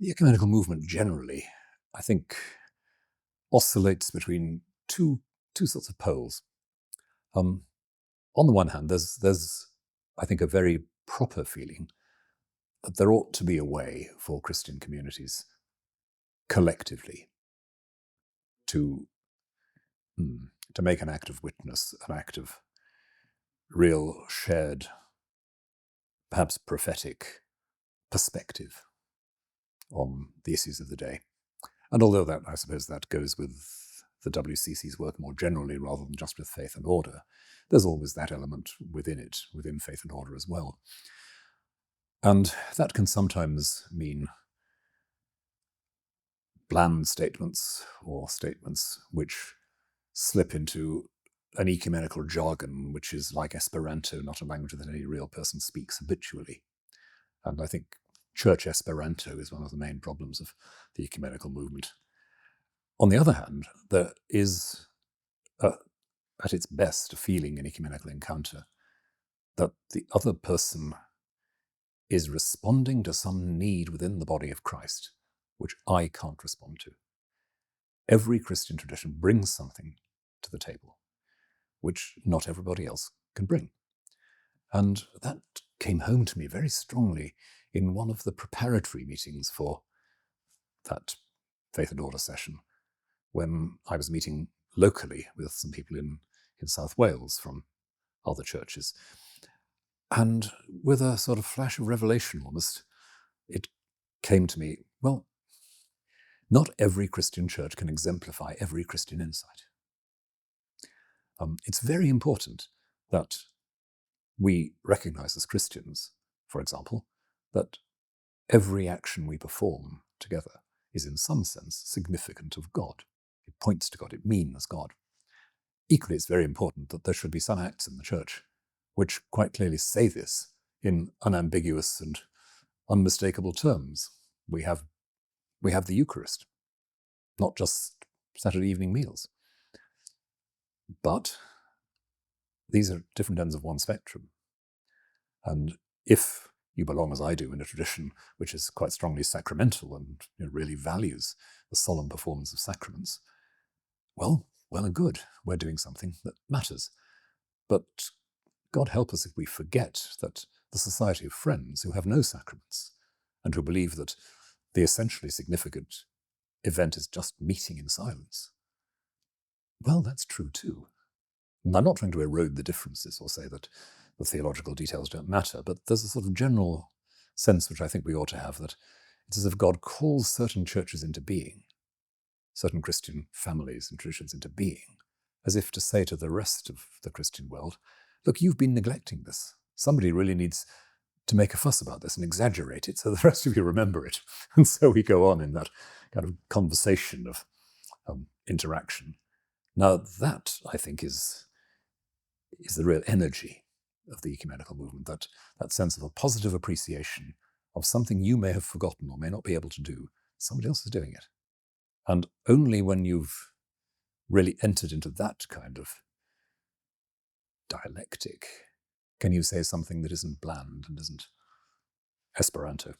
The ecumenical movement generally, I think, oscillates between two sorts of poles. On the one hand, there's I think a very proper feeling that there ought to be a way for Christian communities collectively to make an act of witness, an act of real shared, perhaps prophetic perspective on the issues of the day. And although that, I suppose that goes with the WCC's work more generally rather than just with faith and order, there's always that element within it, within faith and order as well. And that can sometimes mean bland statements or statements which slip into an ecumenical jargon which is like Esperanto, not a language that any real person speaks habitually. And I think church Esperanto is one of the main problems of the ecumenical movement. On the other hand, there is, at its best, a feeling in ecumenical encounter that the other person is responding to some need within the body of Christ, which I can't respond to. Every Christian tradition brings something to the table, which not everybody else can bring. And that came home to me very strongly in one of the preparatory meetings for that Faith and Order session, when I was meeting locally with some people in South Wales from other churches. And with a sort of flash of revelation almost, it came to me, well, not every Christian church can exemplify every Christian insight. It's very important that we recognize as Christians, for example, that every action we perform together is in some sense significant of God. It points to God, it means God. Equally, it's very important that there should be some acts in the church which quite clearly say this in unambiguous and unmistakable terms. We have the Eucharist, not just Saturday evening meals. But these are different ends of one spectrum. And if you belong, as I do, in a tradition which is quite strongly sacramental and really values the solemn performance of sacraments, well and good, we're doing something that matters. But God help us if we forget that the society of friends who have no sacraments and who believe that the essentially significant event is just meeting in silence, well, that's true too. And I'm not trying to erode the differences or say that the theological details don't matter, but there's a sort of general sense which I think we ought to have, that it's as if God calls certain churches into being, certain Christian families and traditions into being, as if to say to the rest of the Christian world, look, you've been neglecting this. Somebody really needs to make a fuss about this and exaggerate it so the rest of you remember it. And so we go on in that kind of conversation of interaction. Now that, I think, is the real energy of the ecumenical movement, that sense of a positive appreciation of something you may have forgotten or may not be able to do. Somebody else is doing it. And only when you've really entered into that kind of dialectic can you say something that isn't bland and isn't Esperanto.